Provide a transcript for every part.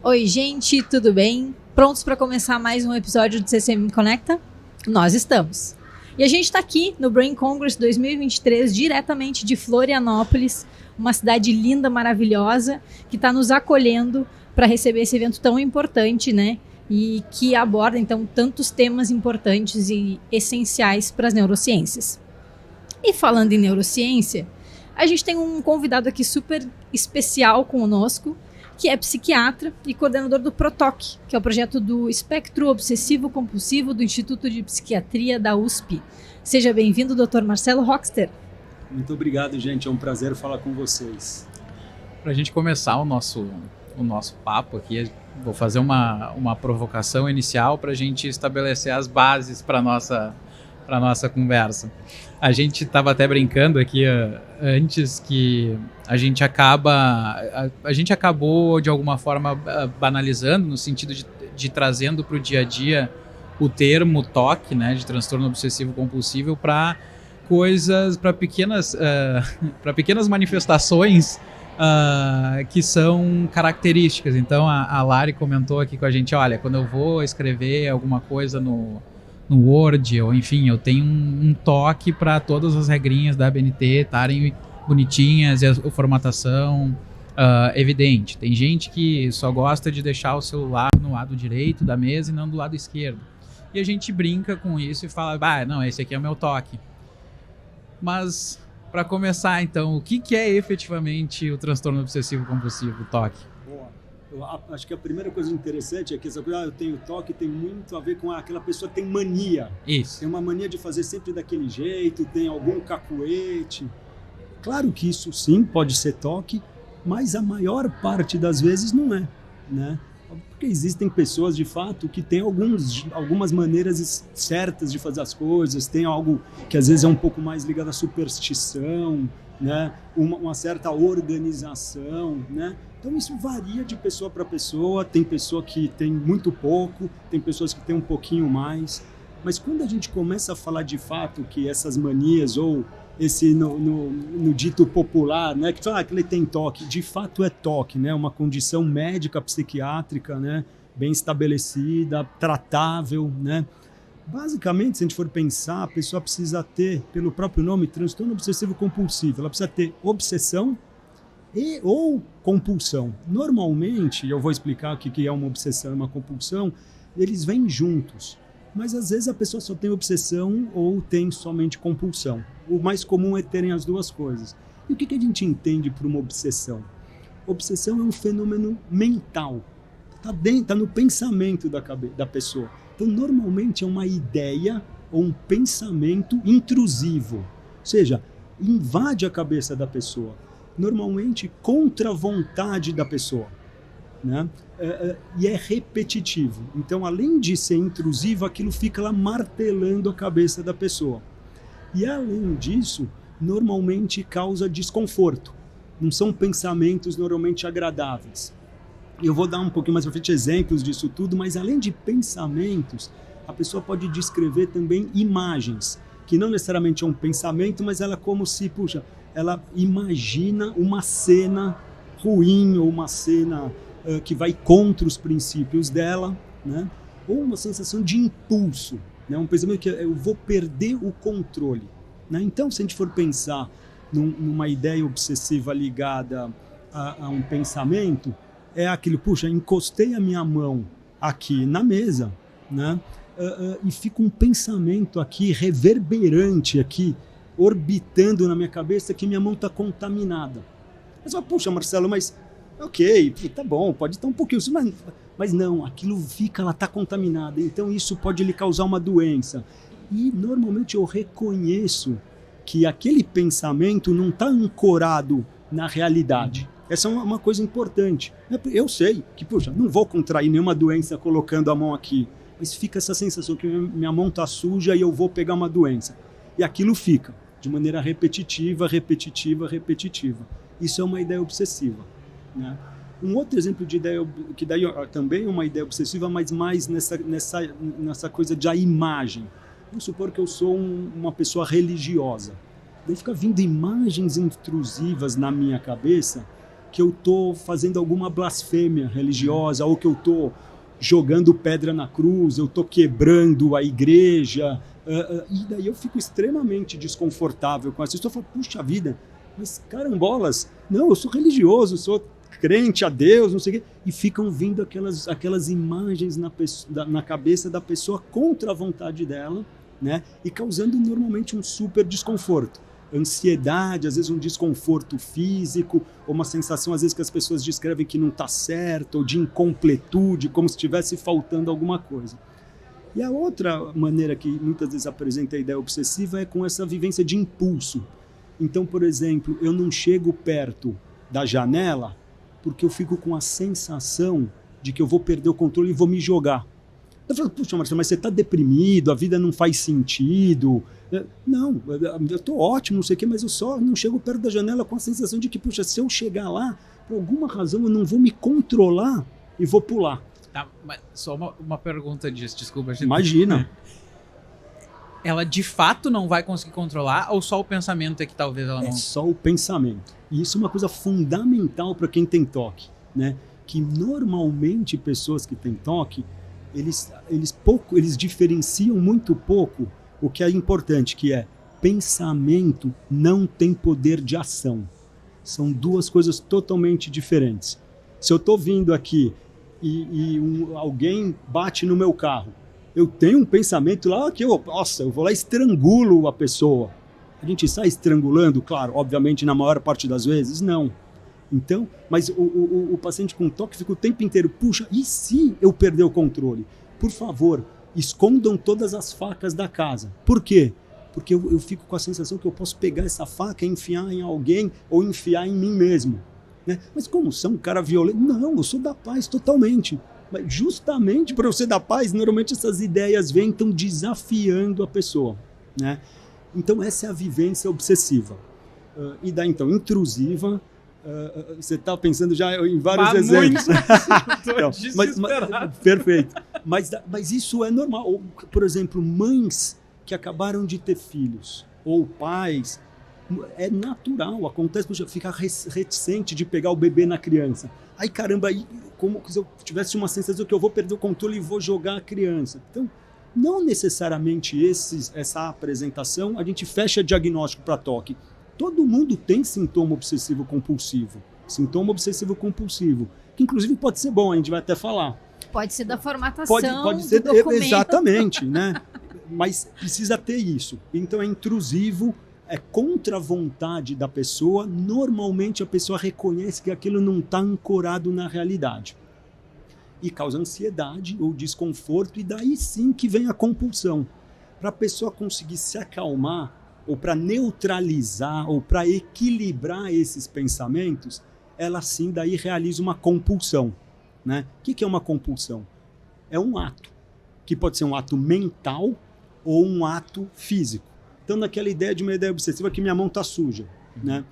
Oi, gente, tudo bem? Prontos para começar mais um episódio do CCM Conecta? Nós estamos. E a gente está aqui no Brain Congress 2023, diretamente de Florianópolis, uma cidade linda, maravilhosa, que está nos acolhendo para receber esse evento tão importante, né? E que aborda, então, tantos temas importantes e essenciais para as neurociências. E falando em neurociência, a gente tem um convidado aqui super especial conosco, que é psiquiatra e coordenador do PROTOC, que é o projeto do Espectro Obsessivo Compulsivo do Instituto de Psiquiatria da USP. Seja bem-vindo, Dr. Marcelo Rockster. Muito obrigado, gente. É um prazer falar com vocês. Para a gente começar o nosso papo aqui, vou fazer uma provocação inicial para a gente estabelecer as bases para a nossa conversa. A gente estava até brincando aqui antes que a gente acabou de alguma forma banalizando, no sentido de trazendo para o dia a dia o termo TOC, né, de transtorno obsessivo compulsivo, para coisas, para pequenas manifestações que são características. Então a Lari comentou aqui com a gente, olha, quando eu vou escrever alguma coisa no Word, ou enfim, eu tenho um toque para todas as regrinhas da ABNT estarem bonitinhas e a formatação evidente. Tem gente que só gosta de deixar o celular no lado direito da mesa e não do lado esquerdo. E a gente brinca com isso e fala, não, esse aqui é o meu toque. Mas, para começar então, o que é efetivamente o transtorno obsessivo compulsivo, o TOC? Eu acho que a primeira coisa interessante é que essa coisa, eu tenho toque, tem muito a ver com aquela pessoa que tem mania. Isso. Tem uma mania de fazer sempre daquele jeito, tem algum cacuete. Claro que isso sim pode ser toque, mas a maior parte das vezes não é, né? Porque existem pessoas de fato que têm algumas maneiras certas de fazer as coisas, tem algo que às vezes é um pouco mais ligado à superstição, né? Uma certa organização, né? Então isso varia de pessoa para pessoa, tem pessoa que tem muito pouco, tem pessoas que têm um pouquinho mais, mas quando a gente começa a falar de fato que essas manias, ou esse no dito popular, né, que fala que ele tem toque, de fato é toque, né, uma condição médica, psiquiátrica, né, bem estabelecida, tratável, né. Basicamente, se a gente for pensar, a pessoa precisa ter, pelo próprio nome, transtorno obsessivo compulsivo, ela precisa ter obsessão ou compulsão. Normalmente, eu vou explicar o que é uma obsessão e uma compulsão, eles vêm juntos. Mas às vezes a pessoa só tem obsessão ou tem somente compulsão. O mais comum é terem as duas coisas. E o que a gente entende por uma obsessão? Obsessão é um fenômeno mental. Está no pensamento da pessoa. Então, normalmente é uma ideia ou um pensamento intrusivo. Ou seja, invade a cabeça da pessoa. Normalmente contra a vontade da pessoa, né? E é repetitivo. Então, além de ser intrusivo, aquilo fica lá martelando a cabeça da pessoa. E além disso, normalmente causa desconforto. Não são pensamentos normalmente agradáveis. Eu vou dar um pouquinho mais para frente exemplos disso tudo, mas além de pensamentos, a pessoa pode descrever também imagens, que não necessariamente é um pensamento, mas ela como se, ela imagina uma cena ruim ou uma cena que vai contra os princípios dela, né? Ou uma sensação de impulso, né? Um pensamento que eu vou perder o controle, né? Então, se a gente for pensar numa ideia obsessiva ligada a um pensamento, é aquilo, encostei a minha mão aqui na mesa, né? E fica um pensamento aqui reverberante aqui, orbitando na minha cabeça, que minha mão está contaminada. Mas Marcelo, mas ok, tá bom, pode estar um pouquinho, mas não, aquilo fica, ela está contaminada, então isso pode lhe causar uma doença. E normalmente eu reconheço que aquele pensamento não está ancorado na realidade. Essa é uma coisa importante. Eu sei que, não vou contrair nenhuma doença colocando a mão aqui, mas fica essa sensação que minha mão está suja e eu vou pegar uma doença. E aquilo fica de maneira repetitiva. Isso é uma ideia obsessiva, né? Um outro exemplo de ideia, que daí também é uma ideia obsessiva, mas mais nessa coisa da imagem. Vamos supor que eu sou uma pessoa religiosa. Daí fica vindo imagens intrusivas na minha cabeça que eu estou fazendo alguma blasfêmia religiosa, ou que eu estou jogando pedra na cruz, eu estou quebrando a igreja, e daí eu fico extremamente desconfortável com isso. Eu falo, puxa vida, mas carambolas, não, eu sou religioso, sou crente a Deus, não sei o quê, e ficam vindo aquelas imagens na cabeça da pessoa contra a vontade dela, né? E causando normalmente um super desconforto. Ansiedade, às vezes um desconforto físico, ou uma sensação às vezes que as pessoas descrevem que não está certo, ou de incompletude, como se estivesse faltando alguma coisa. E a outra maneira que muitas vezes apresenta a ideia obsessiva é com essa vivência de impulso. Então, por exemplo, eu não chego perto da janela porque eu fico com a sensação de que eu vou perder o controle e vou me jogar. Eu falo, puxa, Marcelo, mas você está deprimido, a vida não faz sentido. Não, eu estou ótimo, não sei o quê, mas eu só não chego perto da janela com a sensação de que, puxa, se eu chegar lá, por alguma razão eu não vou me controlar e vou pular. Tá, mas só uma pergunta disso, desculpa. Imagina. Ela de fato não vai conseguir controlar ou só o pensamento é que talvez ela não... É só o pensamento. E isso é uma coisa fundamental para quem tem toque, né? Que normalmente pessoas que têm toque, eles diferenciam muito pouco o que é importante, que é pensamento não tem poder de ação. São duas coisas totalmente diferentes. Se eu estou vindo aqui e alguém bate no meu carro, eu tenho um pensamento lá que eu vou lá e estrangulo a pessoa. A gente sai estrangulando, claro, obviamente na maior parte das vezes, não. Então, mas o paciente com toque fica o tempo inteiro, puxa, e se eu perder o controle? Por favor, escondam todas as facas da casa. Por quê? Porque eu fico com a sensação que eu posso pegar essa faca e enfiar em alguém ou enfiar em mim mesmo. Né? Mas como sou um cara violento? Não, eu sou da paz totalmente. Mas justamente por eu ser da paz, normalmente essas ideias vêm então desafiando a pessoa. Né? Então essa é a vivência obsessiva. E daí então, intrusiva, você está pensando já em vários exemplos. Estou desesperado. Perfeito. Mas isso é normal. Ou, por exemplo, mães que acabaram de ter filhos, ou pais, é natural, acontece, ficar reticente de pegar o bebê na criança. Aí, caramba, aí, como se eu tivesse uma sensação que eu vou perder o controle e vou jogar a criança. Então, não necessariamente essa apresentação, a gente fecha diagnóstico para toque. Todo mundo tem sintoma obsessivo-compulsivo. Sintoma obsessivo-compulsivo, que inclusive pode ser bom, a gente vai até falar. Pode ser da formatação pode ser, do documento. Exatamente, né? Mas precisa ter isso. Então é intrusivo, é contra a vontade da pessoa. Normalmente a pessoa reconhece que aquilo não está ancorado na realidade. E causa ansiedade ou desconforto, e daí sim que vem a compulsão. Para a pessoa conseguir se acalmar, ou para neutralizar, ou para equilibrar esses pensamentos, ela sim daí realiza uma compulsão. Né? O que é uma compulsão? É um ato, que pode ser um ato mental ou um ato físico. Então, naquela ideia de uma ideia obsessiva que minha mão está suja, né?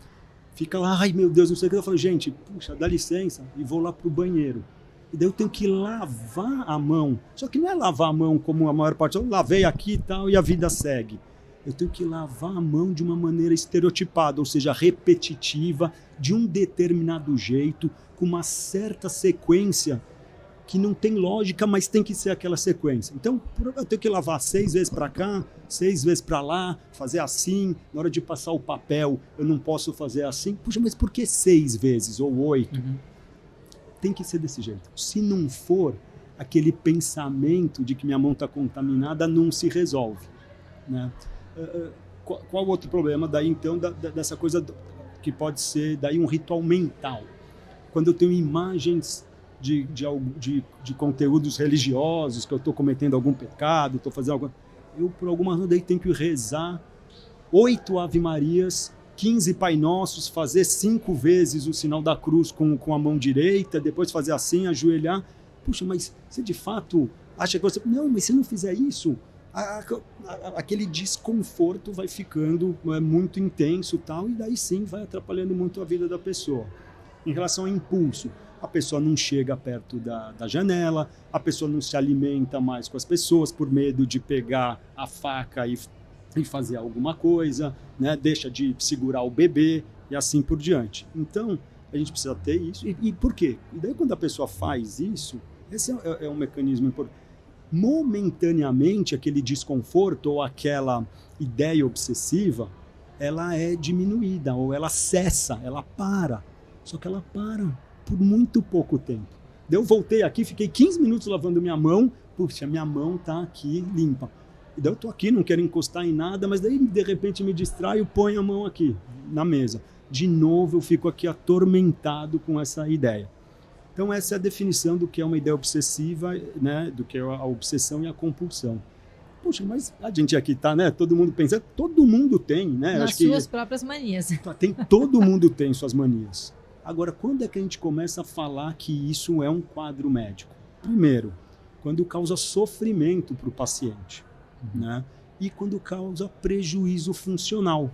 Fica lá, ai meu Deus, não sei o que. Eu falo, gente, puxa, dá licença, e vou lá para o banheiro. E daí eu tenho que lavar a mão. Só que não é lavar a mão como a maior parte, eu lavei aqui e tal, e a vida segue. Eu tenho que lavar a mão de uma maneira estereotipada, ou seja, repetitiva, de um determinado jeito, com uma certa sequência que não tem lógica, mas tem que ser aquela sequência. Então, eu tenho que lavar 6 vezes para cá, 6 vezes para lá, fazer assim. Na hora de passar o papel, eu não posso fazer assim. Puxa, mas por que 6 vezes ou 8? Uhum. Tem que ser desse jeito. Se não for, aquele pensamento de que minha mão está contaminada não se resolve. Né? Qual outro problema daí, então, dessa coisa que pode ser daí um ritual mental? Quando eu tenho imagens de conteúdos religiosos, que eu estou cometendo algum pecado, estou fazendo alguma... Eu, por alguma razão, daí tenho que rezar 8 Ave Marias, 15 Pai Nossos, fazer 5 vezes o sinal da cruz com a mão direita, depois fazer assim, ajoelhar. Puxa, mas você de fato acha que você... Não, mas se não fizer isso, aquele desconforto vai ficando muito intenso tal, e daí sim vai atrapalhando muito a vida da pessoa. Em relação ao impulso, a pessoa não chega perto da janela, a pessoa não se alimenta mais com as pessoas por medo de pegar a faca e fazer alguma coisa, né? Deixa de segurar o bebê e assim por diante. Então, a gente precisa ter isso. E por quê? E daí quando a pessoa faz isso, esse é um mecanismo importante. Momentaneamente, aquele desconforto ou aquela ideia obsessiva, ela é diminuída, ou ela cessa, ela para. Só que ela para por muito pouco tempo. Daí eu voltei aqui, fiquei 15 minutos lavando minha mão, puxa, minha mão tá aqui limpa. E daí eu tô aqui, não quero encostar em nada, mas daí de repente me distraio, ponho a mão aqui na mesa. De novo eu fico aqui atormentado com essa ideia. Então essa é a definição do que é uma ideia obsessiva, né, do que é a obsessão e a compulsão. Puxa, mas a gente aqui tá, né, todo mundo pensa, todo mundo tem, né? Nas suas próprias manias. Todo mundo tem suas manias. Agora, quando é que a gente começa a falar que isso é um quadro médico? Primeiro, quando causa sofrimento para o paciente, né? E quando causa prejuízo funcional.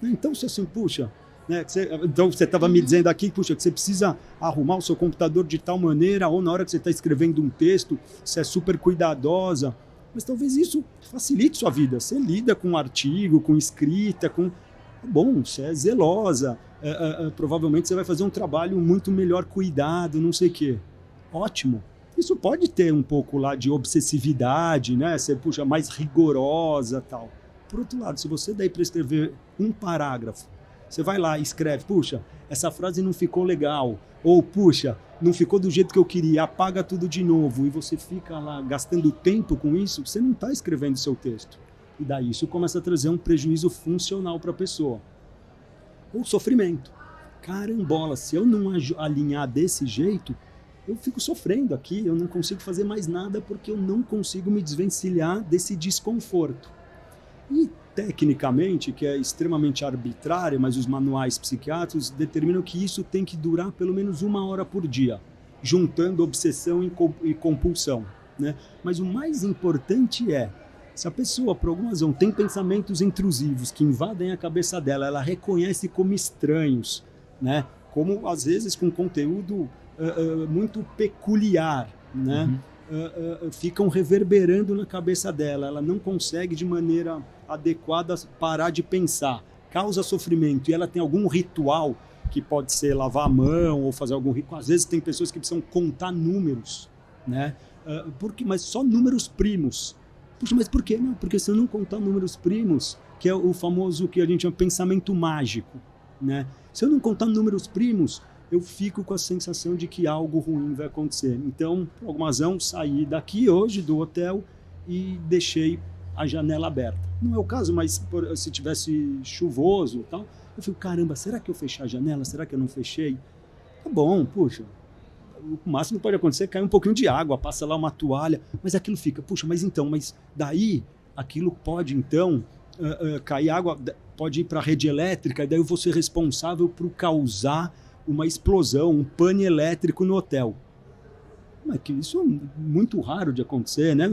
Então, se assim, puxa, né, então você estava me dizendo aqui, puxa, que você precisa arrumar o seu computador de tal maneira, ou na hora que você está escrevendo um texto, você é super cuidadosa, mas talvez isso facilite sua vida. Você lida com artigo, com escrita, bom, você é zelosa, provavelmente você vai fazer um trabalho muito melhor cuidado, não sei o quê. Ótimo. Isso pode ter um pouco lá de obsessividade, né? Você, puxa, mais rigorosa e tal. Por outro lado, se você daí para escrever um parágrafo, você vai lá e escreve, puxa, essa frase não ficou legal, ou puxa, não ficou do jeito que eu queria, apaga tudo de novo, e você fica lá gastando tempo com isso, você não está escrevendo seu texto. E daí isso começa a trazer um prejuízo funcional para a pessoa. Ou sofrimento. Carambola, se eu não alinhar desse jeito, eu fico sofrendo aqui, eu não consigo fazer mais nada porque eu não consigo me desvencilhar desse desconforto. E tecnicamente, que é extremamente arbitrário, mas os manuais psiquiátricos determinam que isso tem que durar pelo menos 1 hora por dia, juntando obsessão e compulsão, né? Mas o mais importante é, se a pessoa, por alguma razão, tem pensamentos intrusivos que invadem a cabeça dela, ela reconhece como estranhos, né? Como, às vezes, com conteúdo muito peculiar, né? Ficam reverberando na cabeça dela, ela não consegue de maneira adequada parar de pensar, causa sofrimento, e ela tem algum ritual, que pode ser lavar a mão ou fazer algum ritual. Às vezes tem pessoas que precisam contar números, né? Mas só números primos. Puxa, mas por quê? Não, porque se eu não contar números primos, que é o famoso que a gente chama pensamento mágico, né? Se eu não contar números primos, eu fico com a sensação de que algo ruim vai acontecer. Então, por alguma razão, saí daqui hoje do hotel e deixei a janela aberta. Não é o caso, mas se tivesse chuvoso e tal, eu fico, caramba, será que eu fechei a janela? Será que eu não fechei? Tá bom, puxa, o máximo que pode acontecer é cair um pouquinho de água, passa lá uma toalha, mas aquilo fica, puxa, mas daí aquilo pode então cair água, pode ir para a rede elétrica, e daí eu vou ser responsável por causar uma explosão, um pane elétrico no hotel. Mas isso é muito raro de acontecer, né?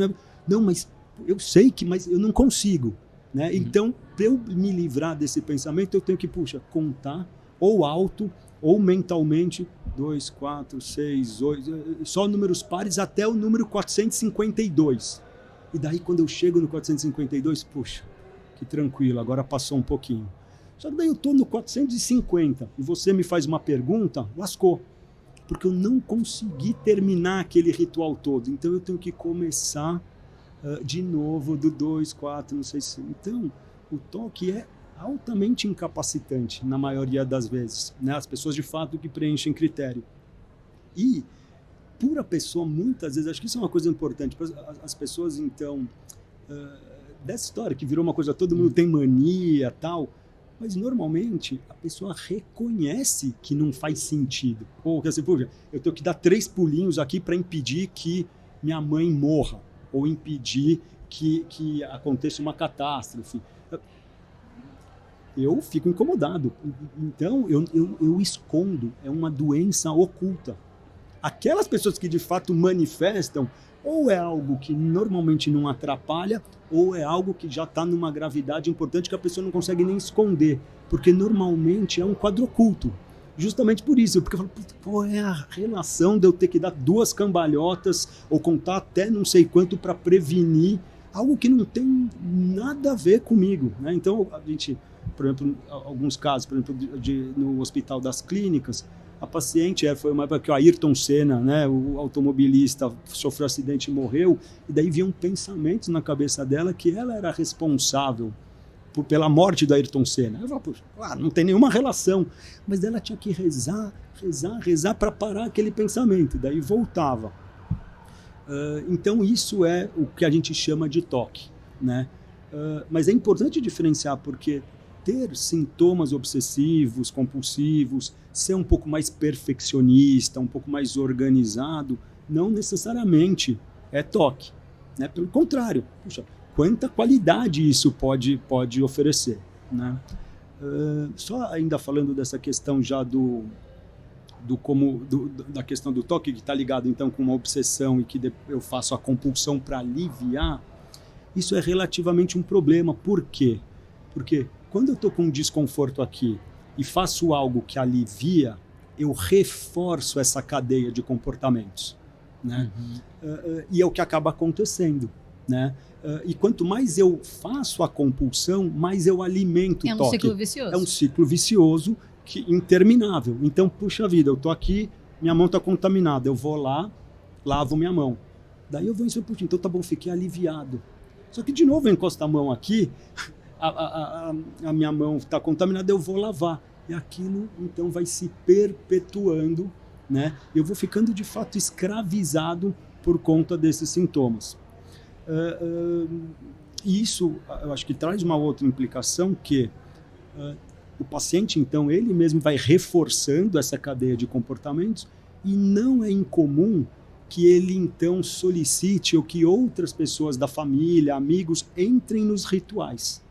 Não, mas eu sei mas eu não consigo, né? Então, para eu me livrar desse pensamento, eu tenho que, contar ou alto ou mentalmente 2, 4, 6, 8, só números pares até o número 452. E daí, quando eu chego no 452, que tranquilo, agora passou um pouquinho. Só que daí eu estou no 450 e você me faz uma pergunta, lascou. Porque eu não consegui terminar aquele ritual todo. Então eu tenho que começar de novo do 2, 4, não sei se... Então, o toque é altamente incapacitante na maioria das vezes, né? As pessoas de fato que preenchem critério. E, por a pessoa, muitas vezes, acho que isso é uma coisa importante, as pessoas, então, dessa história que virou uma coisa, todo mundo tem mania e tal... Mas, normalmente, a pessoa reconhece que não faz sentido. Ou, quer dizer, eu tenho que dar 3 pulinhos aqui para impedir que minha mãe morra. Ou impedir que aconteça uma catástrofe. Eu fico incomodado. Então, eu escondo. É uma doença oculta. Aquelas pessoas que, de fato, manifestam, ou é algo que normalmente não atrapalha, ou é algo que já está numa gravidade importante que a pessoa não consegue nem esconder, porque normalmente é um quadro oculto. Justamente por isso, porque eu falo, qual é a relação de eu ter que dar 2 cambalhotas ou contar até não sei quanto para prevenir algo que não tem nada a ver comigo, né? Então, a gente, por exemplo, alguns casos, por exemplo, no Hospital das Clínicas, A paciente foi uma época que o Ayrton Senna, né, o automobilista, sofreu um acidente e morreu, e daí vinham pensamentos na cabeça dela que ela era responsável pela morte do Ayrton Senna. Eu falei, poxa, claro, não tem nenhuma relação, mas ela tinha que rezar para parar aquele pensamento, daí voltava. Então isso é o que a gente chama de toque, né? Mas é importante diferenciar, porque ter sintomas obsessivos, compulsivos, ser um pouco mais perfeccionista, um pouco mais organizado, não necessariamente é toque, né? Pelo contrário, puxa, quanta qualidade isso pode oferecer, né? Só ainda falando dessa questão já da questão do toque, que está ligado então com uma obsessão e que eu faço a compulsão para aliviar, isso é relativamente um problema. Por quê? Porque quando eu estou com um desconforto aqui e faço algo que alivia, eu reforço essa cadeia de comportamentos, né? E é o que acaba acontecendo, né? E quanto mais eu faço a compulsão, mais eu alimento o toque. É um ciclo vicioso. É um ciclo vicioso interminável. Então, puxa vida, eu tô aqui, minha mão tá contaminada, eu vou lá, lavo minha mão. Daí eu vou em puxa, então tá bom, fiquei aliviado. Só que de novo eu encosto a mão aqui, a minha mão está contaminada, eu vou lavar. E aquilo então vai se perpetuando, né? Eu vou ficando de fato escravizado por conta desses sintomas. Isso eu acho que traz uma outra implicação, que o paciente, então, ele mesmo vai reforçando essa cadeia de comportamentos, e não é incomum que ele, então, solicite ou que outras pessoas da família, amigos, entrem nos rituais,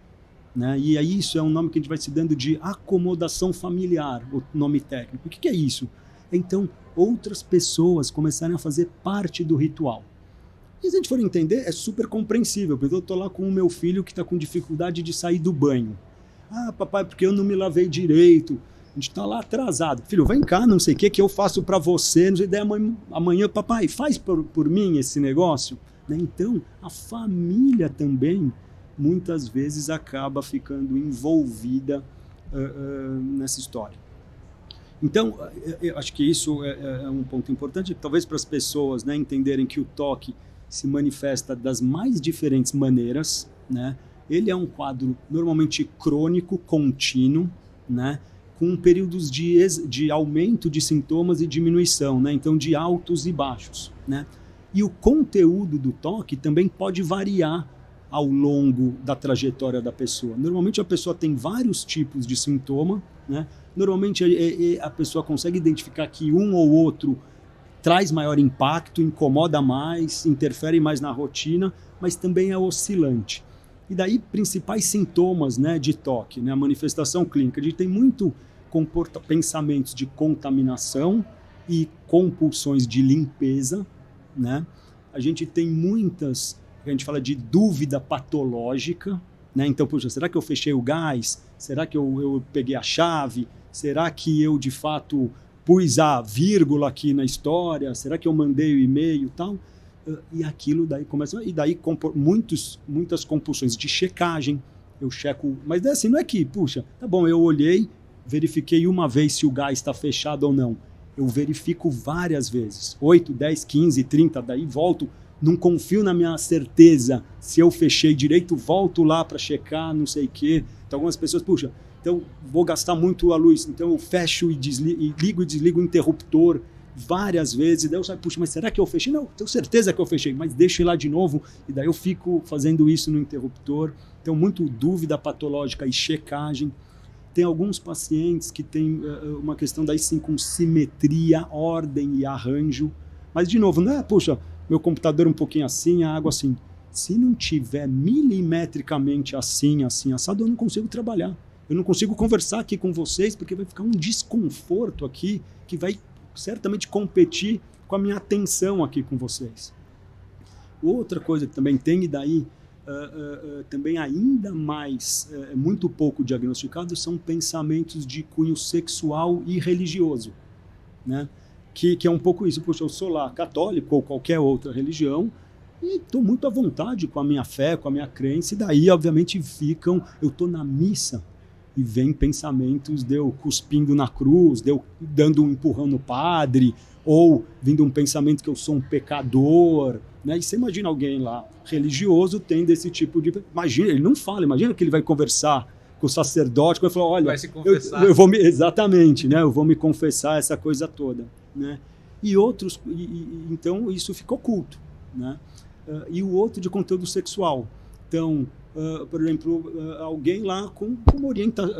né? E aí isso é um nome que a gente vai se dando de acomodação familiar, o nome técnico. O que é isso? Então, outras pessoas começarem a fazer parte do ritual. E se a gente for entender, é super compreensível, porque eu estou lá com o meu filho que está com dificuldade de sair do banho. Ah, papai, porque eu não me lavei direito. A gente está lá atrasado. Filho, vem cá, não sei o que eu faço para você. Não sei, daí amanhã, papai, faz por mim esse negócio. Né? Então, a família também, muitas vezes, acaba ficando envolvida nessa história. Então, eu acho que isso é um ponto importante, talvez para as pessoas, né, entenderem que o toque se manifesta das mais diferentes maneiras, né? Ele é um quadro normalmente crônico, contínuo, né? Com períodos de aumento de sintomas e diminuição, né? Então de altos e baixos, né? E o conteúdo do toque também pode variar ao longo da trajetória da pessoa. Normalmente a pessoa tem vários tipos de sintoma, né? Normalmente a pessoa consegue identificar que um ou outro traz maior impacto, incomoda mais, interfere mais na rotina, mas também é oscilante. E daí, principais sintomas, né, de toque, né, a manifestação clínica. A gente tem muito pensamentos de contaminação e compulsões de limpeza, né? A gente tem muitas, a gente fala de dúvida patológica, né? Então, puxa, será que eu fechei o gás? Será que eu peguei a chave? Será que eu, de fato, pus a vírgula aqui na história? Será que eu mandei o e-mail e tal? E aquilo daí começa... E daí muitas compulsões de checagem. Eu checo... Mas assim, não é que, puxa, tá bom, eu olhei, verifiquei uma vez se o gás está fechado ou não. Eu verifico várias vezes. 8, 10, 15, 30, daí volto. Não confio na minha certeza se eu fechei direito, volto lá para checar, não sei o quê. Então algumas pessoas, puxa, então vou gastar muito a luz, então eu fecho e ligo e desligo o interruptor várias vezes, daí eu saio, puxa, mas será que eu fechei? Não, tenho certeza que eu fechei, mas deixo ir lá de novo, e daí eu fico fazendo isso no interruptor. Então, muito dúvida patológica e checagem. Tem alguns pacientes que têm uma questão daí sim com simetria, ordem e arranjo, mas de novo, não é, puxa, meu computador um pouquinho assim, a água assim. Se não tiver milimetricamente assim, assado, eu não consigo trabalhar. Eu não consigo conversar aqui com vocês, porque vai ficar um desconforto aqui que vai certamente competir com a minha atenção aqui com vocês. Outra coisa que também tem, e daí também ainda mais muito pouco diagnosticado, são pensamentos de cunho sexual e religioso, né? Que é um pouco isso. Poxa, eu sou lá católico ou qualquer outra religião e estou muito à vontade com a minha fé, com a minha crença, e daí obviamente eu estou na missa, e vem pensamentos de eu cuspindo na cruz, de eu dando um empurrão no padre, ou vindo um pensamento que eu sou um pecador, né? E você imagina alguém lá, religioso, tendo esse tipo de... Imagina, ele não fala, imagina que ele vai conversar com o sacerdote, vai falar, olha, vai se confessar. eu vou me... Exatamente, né? Eu vou me confessar, essa coisa toda, né? E outros, então isso fica oculto, né? E o outro de conteúdo sexual. Então, por exemplo, alguém lá com uma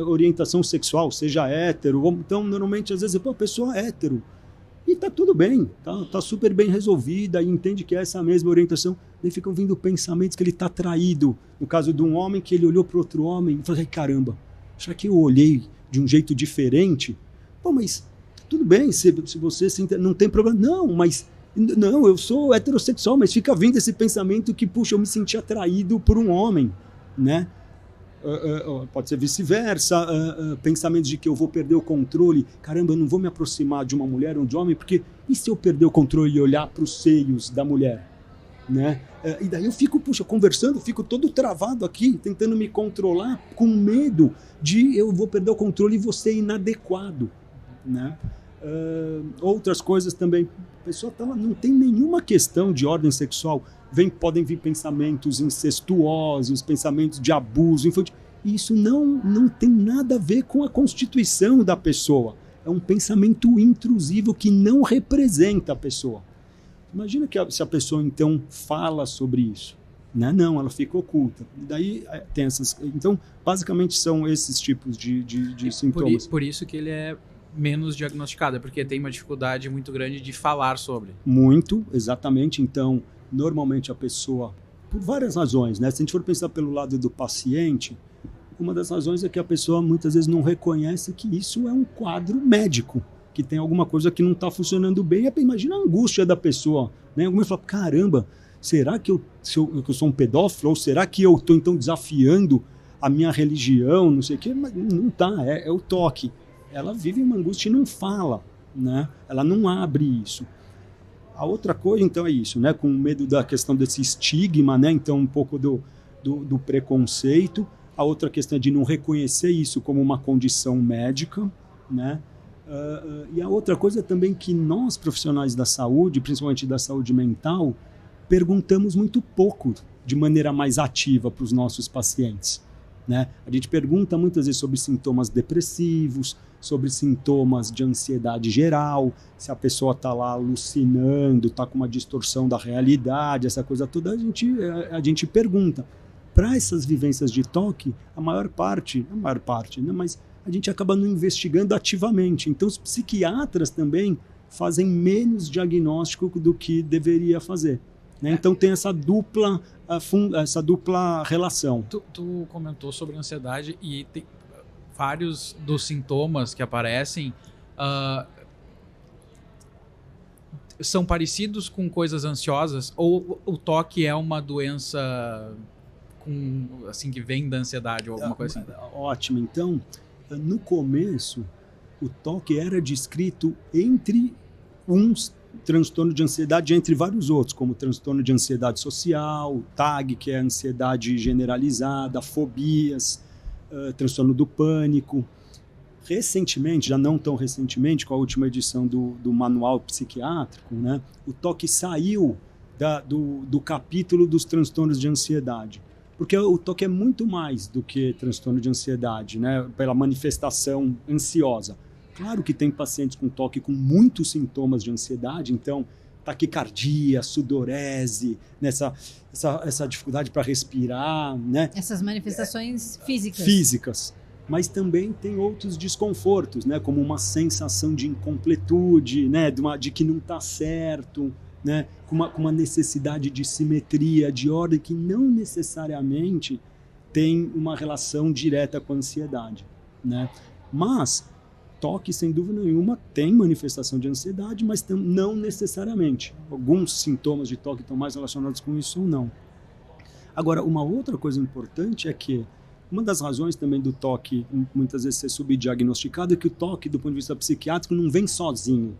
orientação sexual, seja hétero, então normalmente às vezes a pessoa é hétero, e tá tudo bem, tá super bem resolvida, e entende que é essa mesma orientação, daí ficam vindo pensamentos que ele tá traído, no caso de um homem que ele olhou para outro homem e falou, ai caramba, será que eu olhei de um jeito diferente? Pô, mas tudo bem, se você não tem problema, não, eu sou heterossexual, mas fica vindo esse pensamento que, puxa, eu me senti atraído por um homem, né? Pode ser vice-versa, pensamentos de que eu vou perder o controle, caramba, eu não vou me aproximar de uma mulher ou de um homem, porque e se eu perder o controle e olhar para os seios da mulher, né? E daí eu fico, puxa, conversando, fico todo travado aqui, tentando me controlar, com medo de eu vou perder o controle e vou ser inadequado, né? Outras coisas também, a pessoa não tem nenhuma questão de ordem sexual, podem vir pensamentos incestuosos, pensamentos de abuso infantil, e isso não tem nada a ver com a constituição da pessoa, é um pensamento intrusivo que não representa a pessoa. Imagina se a pessoa então fala sobre isso, né? Não, ela fica oculta, daí tem essas, então basicamente são esses tipos de sintomas. Por isso que ele é menos diagnosticada, porque tem uma dificuldade muito grande de falar sobre. Muito, exatamente. Então, normalmente a pessoa, por várias razões, né? Se a gente for pensar pelo lado do paciente, uma das razões é que a pessoa muitas vezes não reconhece que isso é um quadro médico, que tem alguma coisa que não está funcionando bem. Imagina a angústia da pessoa, né? Alguém fala, caramba, será que eu sou um pedófilo? Ou será que eu estou então desafiando a minha religião? Não sei o quê. Mas não está, é o toque. Ela vive uma angústia e não fala, né? Ela não abre isso. A outra coisa, então, é isso, né? Com medo da questão desse estigma, né? Então, um pouco do preconceito. A outra questão é de não reconhecer isso como uma condição médica, né? E a outra coisa também que nós, profissionais da saúde, principalmente da saúde mental, perguntamos muito pouco de maneira mais ativa para os nossos pacientes, né? A gente pergunta muitas vezes sobre sintomas depressivos, sobre sintomas de ansiedade geral, se a pessoa está lá alucinando, está com uma distorção da realidade, essa coisa toda, a gente pergunta. Para essas vivências de toque, a maior parte, né, mas a gente acaba não investigando ativamente. Então, os psiquiatras também fazem menos diagnóstico do que deveria fazer, né? Então, tem essa dupla relação. Tu comentou sobre ansiedade e tem vários dos sintomas que aparecem são parecidos com coisas ansiosas, ou o toque é uma doença assim, que vem da ansiedade ou alguma coisa assim? Ótimo. Então, no começo, o toque era descrito entre uns transtorno de ansiedade entre vários outros, como transtorno de ansiedade social, TAG, que é ansiedade generalizada, fobias, transtorno do pânico. Recentemente, já não tão recentemente, com a última edição do manual psiquiátrico, né, o toque saiu do capítulo dos transtornos de ansiedade, porque o toque é muito mais do que transtorno de ansiedade, né, pela manifestação ansiosa. Claro que tem pacientes com toque com muitos sintomas de ansiedade, então taquicardia, sudorese, né, essa dificuldade para respirar, né? Essas manifestações físicas. Físicas. Mas também tem outros desconfortos, né, como uma sensação de incompletude, né, de que não está certo, né, com uma necessidade de simetria, de ordem, que não necessariamente tem uma relação direta com a ansiedade, né? Mas toque, sem dúvida nenhuma, tem manifestação de ansiedade, mas não necessariamente. Alguns sintomas de toque estão mais relacionados com isso ou não. Agora, uma outra coisa importante é que uma das razões também do toque muitas vezes ser subdiagnosticado é que o toque, do ponto de vista psiquiátrico, não vem sozinho.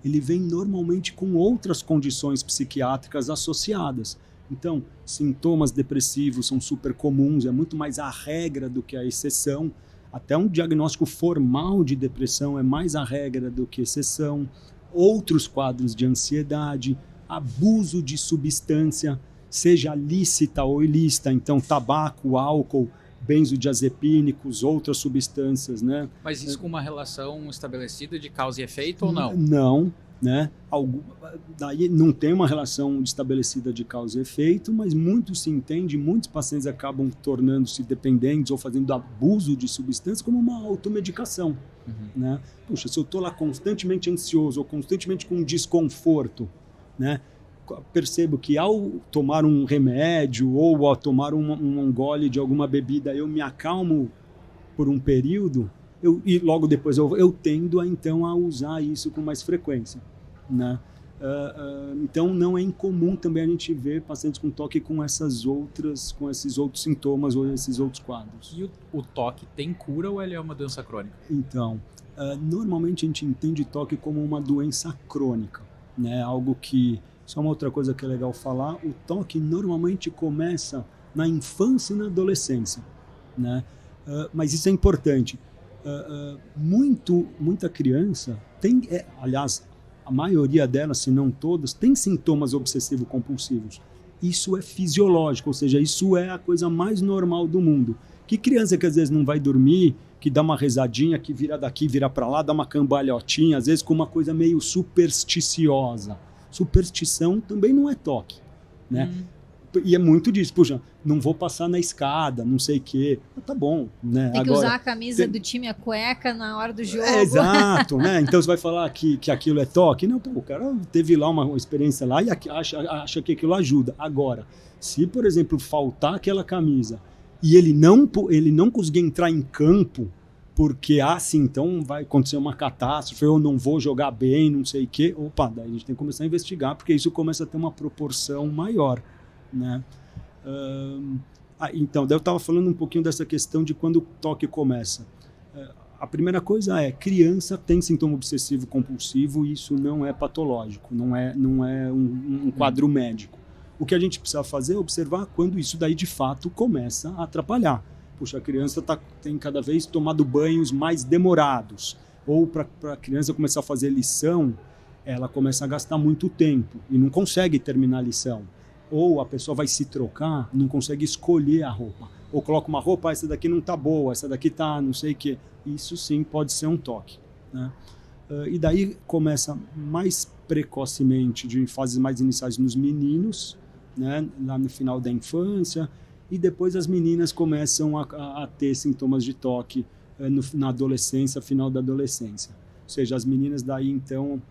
Ele vem normalmente com outras condições psiquiátricas associadas. Então, sintomas depressivos são super comuns, é muito mais a regra do que a exceção. Até um diagnóstico formal de depressão é mais a regra do que exceção. Outros quadros de ansiedade, abuso de substância, seja lícita ou ilícita, então tabaco, álcool, benzodiazepínicos, outras substâncias, né? Mas isso com uma relação estabelecida de causa e efeito ou não? Não, né? Daí não tem uma relação estabelecida de causa e efeito, mas muito se entende, muitos pacientes acabam tornando-se dependentes ou fazendo abuso de substâncias como uma automedicação, né? Puxa, se eu estou lá constantemente ansioso ou constantemente com desconforto, né? Percebo que ao tomar um remédio ou ao tomar um gole de alguma bebida, eu me acalmo por um período, e logo depois eu tendo então a usar isso com mais frequência, né? Então não é incomum também a gente ver pacientes com toque com esses outros sintomas ou esses outros quadros. E o toque tem cura ou ele é uma doença crônica? Então, normalmente a gente entende toque como uma doença crônica, né? Algo que, só uma outra coisa que é legal falar, o toque normalmente começa na infância e na adolescência, né? Mas isso é importante. Muita criança tem, aliás, a maioria delas, se não todas, tem sintomas obsessivo-compulsivos. Isso é fisiológico, ou seja, isso é a coisa mais normal do mundo. Que criança que às vezes não vai dormir, que dá uma rezadinha, que vira daqui, vira para lá, dá uma cambalhotinha, às vezes com uma coisa meio supersticiosa. Superstição também não é toque, né? E é muito disso, puxa, não vou passar na escada, não sei o quê. Tá bom, né? Tem que usar a camisa do time, a cueca na hora do jogo. Exato, né? Então você vai falar que aquilo é toque? Não, pô, o cara teve lá uma experiência lá e acha que aquilo ajuda. Agora, se, por exemplo, faltar aquela camisa e ele não conseguir entrar em campo porque, assim, então vai acontecer uma catástrofe, eu não vou jogar bem, não sei o quê. Opa, daí a gente tem que começar a investigar, porque isso começa a ter uma proporção maior, né? Então, daí eu estava falando um pouquinho dessa questão de quando o toque começa. A primeira coisa é, criança tem sintoma obsessivo compulsivo e isso não é patológico, não é um quadro médico. O que a gente precisa fazer é observar quando isso daí de fato começa a atrapalhar. Puxa, a criança tem cada vez tomado banhos mais demorados. Ou para a criança começar a fazer lição, ela começa a gastar muito tempo e não consegue terminar a lição. Ou a pessoa vai se trocar, não consegue escolher a roupa. Ou coloca uma roupa, essa daqui não tá boa, essa daqui tá não sei o quê. Isso sim pode ser um toque, né? E daí começa mais precocemente, de fases mais iniciais nos meninos, né? Lá no final da infância. E depois as meninas começam a ter sintomas de toque na adolescência, final da adolescência. Ou seja, as meninas daí então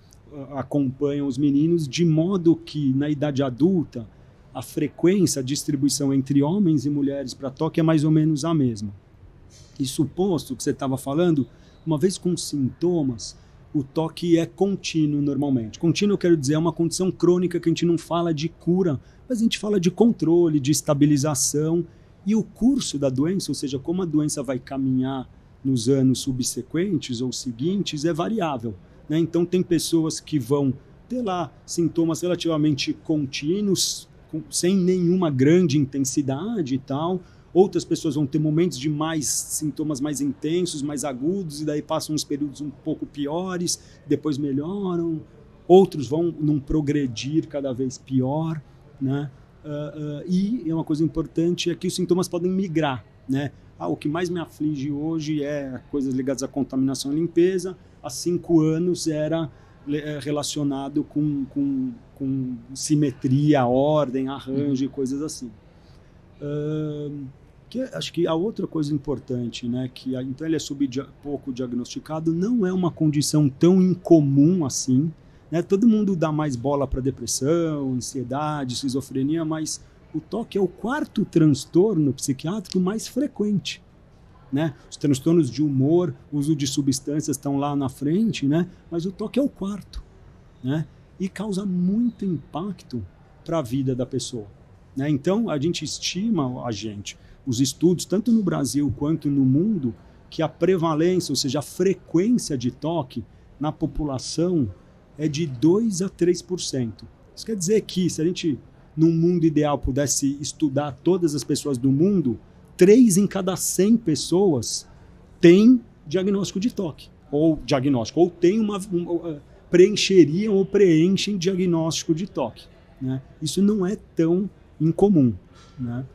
acompanham os meninos, de modo que na idade adulta a frequência, a distribuição entre homens e mulheres para toque é mais ou menos a mesma. E suposto que você estava falando, uma vez com sintomas, o toque é contínuo normalmente. Contínuo, eu quero dizer, é uma condição crônica que a gente não fala de cura, mas a gente fala de controle, de estabilização. E o curso da doença, ou seja, como a doença vai caminhar nos anos subsequentes ou seguintes, é variável, né? Então tem pessoas que vão ter lá sintomas relativamente contínuos, sem nenhuma grande intensidade e tal. Outras pessoas vão ter momentos de sintomas mais intensos, mais agudos, e daí passam uns períodos um pouco piores, depois melhoram. Outros vão num progredir cada vez pior, né? E uma coisa importante é que os sintomas podem migrar, né? O que mais me aflige hoje é coisas ligadas à contaminação e limpeza. Há 5 anos era relacionado com simetria, ordem, arranjo e coisas assim. Acho que a outra coisa importante, né, que então ele é pouco diagnosticado, não é uma condição tão incomum assim, né? Todo mundo dá mais bola para depressão, ansiedade, esquizofrenia, mas o toque é o 4º transtorno psiquiátrico mais frequente, né? Os transtornos de humor, uso de substâncias estão lá na frente, né? Mas o toque é o 4º, né? E causa muito impacto para a vida da pessoa, né? Então a gente estima, os estudos, tanto no Brasil quanto no mundo, que a prevalência, ou seja, a frequência de toque na população é de 2 a 3%. Isso quer dizer que se a gente, num mundo ideal, pudesse estudar todas as pessoas do mundo, 3 em cada 100 pessoas tem diagnóstico de toque, ou tem preencheriam ou preenchem diagnóstico de toque, né? Isso não é tão incomum, né?